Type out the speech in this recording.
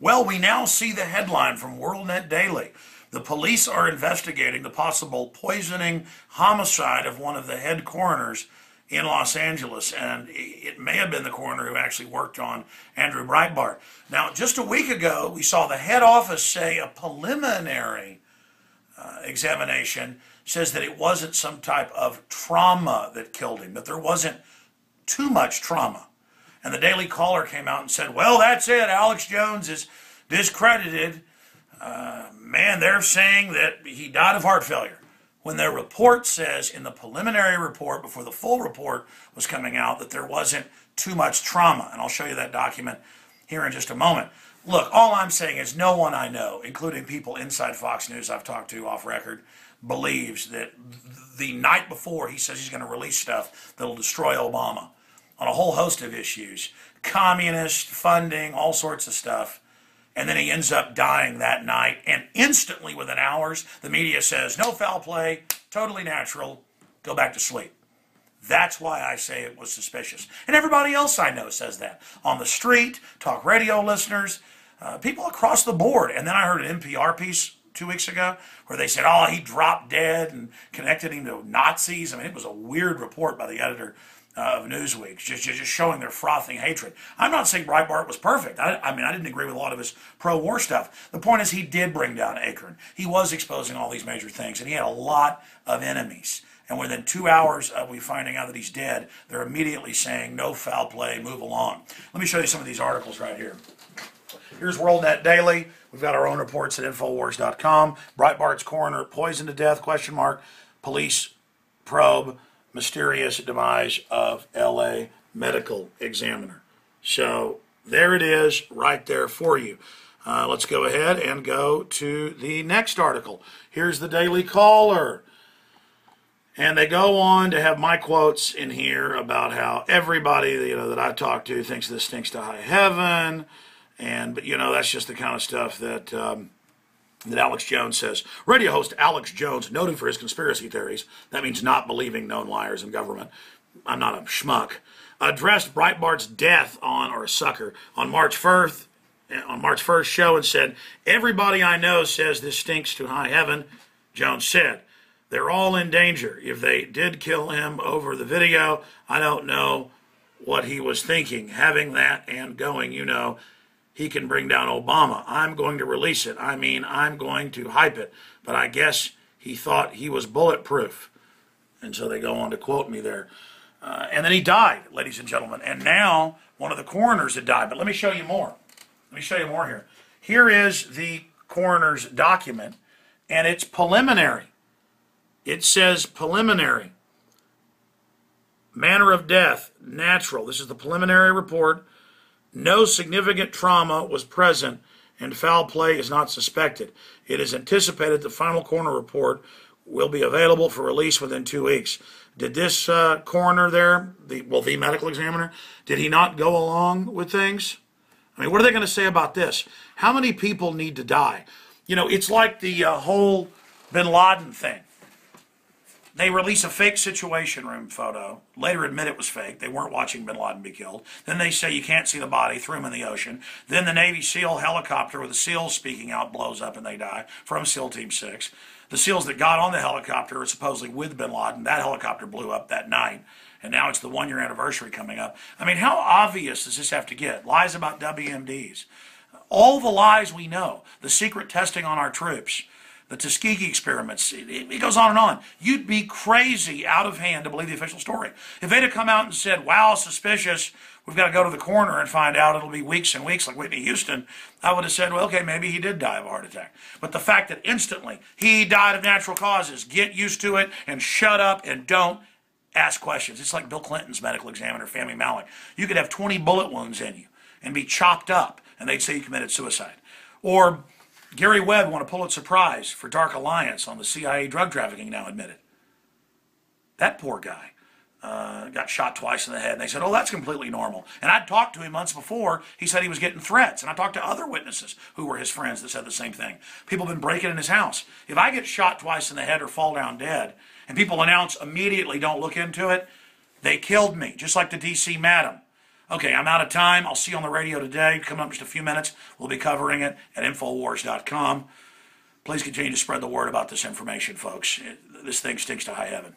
Well, we now see the headline from WorldNet Daily. The police are investigating the possible poisoning homicide of one of the head coroners in Los Angeles, and it may have been the coroner who actually worked on Andrew Breitbart. Now, just a week ago, we saw the head office say a preliminary examination says that it wasn't some type of trauma that killed him, that there wasn't too much trauma. And the Daily Caller came out and said, well, that's it. Alex Jones is discredited. Man, they're saying that he died of heart failure. When their report says in the preliminary report, before the full report was coming out, that there wasn't too much trauma. And I'll show you that document here in just a moment. Look, all I'm saying is no one I know, including people inside Fox News I've talked to off record, believes that the night before he says he's going to release stuff that'll destroy Obama on a whole host of issues, communist funding, all sorts of stuff. And then he ends up dying that night, and instantly within hours, the media says, no foul play, totally natural, go back to sleep. That's why I say it was suspicious. And everybody else I know says that. On the street, talk radio listeners, people across the board. And then I heard an NPR piece 2 weeks ago where they said, oh, he dropped dead and connected him to Nazis. I mean, it was a weird report by the editor of Newsweek, just showing their frothing hatred. I'm not saying Breitbart was perfect. I mean, I didn't agree with a lot of his pro-war stuff. The point is he did bring down Akron. He was exposing all these major things, and he had a lot of enemies. And within 2 hours of we finding out that he's dead, they're immediately saying, no foul play, move along. Let me show you some of these articles right here. Here's WorldNet Daily. We've got our own reports at Infowars.com. Breitbart's coroner poisoned to death, ? Police probe mysterious demise of L.A. medical examiner. So there it is right there for you. Let's go ahead and go to the next article. Here's the Daily Caller. And they go on to have my quotes in here about how everybody that I talk to thinks this stinks to high heaven. But that's just the kind of stuff that Alex Jones says. Radio host Alex Jones, noted for his conspiracy theories, that means not believing known liars in government, I'm not a schmuck, addressed Breitbart's death or sucker on March 1st show and said, everybody I know says this stinks to high heaven. Jones said, they're all in danger. If they did kill him over the video, I don't know what he was thinking. Having that and going, he can bring down Obama. I'm going to release it. I mean, I'm going to hype it. But I guess he thought he was bulletproof. And so they go on to quote me there. And then he died, ladies and gentlemen. And now one of the coroners had died. But let me show you more. Let me show you more here. Here is the coroner's document, and it's preliminary. It says preliminary. Manner of death, natural. This is the preliminary report. No significant trauma was present, and foul play is not suspected. It is anticipated the final coroner report will be available for release within 2 weeks. Did this coroner there, the medical examiner, did he not go along with things? I mean, what are they going to say about this? How many people need to die? It's like the whole bin Laden thing. They release a fake Situation Room photo, later admit it was fake. They weren't watching bin Laden be killed. Then they say you can't see the body, threw him in the ocean. Then the Navy SEAL helicopter with the SEALs speaking out blows up and they die from SEAL Team 6. The SEALs that got on the helicopter are supposedly with bin Laden. That helicopter blew up that night. And now it's the 1-year anniversary coming up. I mean, how obvious does this have to get? Lies about WMDs. All the lies we know. The secret testing on our troops. The Tuskegee experiments, it goes on and on. You'd be crazy out of hand to believe the official story. If they'd have come out and said, wow, suspicious, we've got to go to the coroner and find out, it'll be weeks and weeks like Whitney Houston, I would have said, well, okay, maybe he did die of a heart attack. But the fact that instantly he died of natural causes, get used to it and shut up and don't ask questions. It's like Bill Clinton's medical examiner, Fahmy Malek. You could have 20 bullet wounds in you and be chopped up, and they'd say you committed suicide. Or Gary Webb won a Pulitzer Prize for Dark Alliance on the CIA drug trafficking, now admitted. That poor guy got shot twice in the head. And they said, oh, that's completely normal. And I'd talked to him months before. He said he was getting threats. And I talked to other witnesses who were his friends that said the same thing. People have been breaking in his house. If I get shot twice in the head or fall down dead, and people announce immediately, don't look into it, they killed me, just like the D.C. madam. Okay, I'm out of time. I'll see you on the radio today. Coming up in just a few minutes, we'll be covering it at Infowars.com. Please continue to spread the word about this information, folks. This thing stinks to high heaven.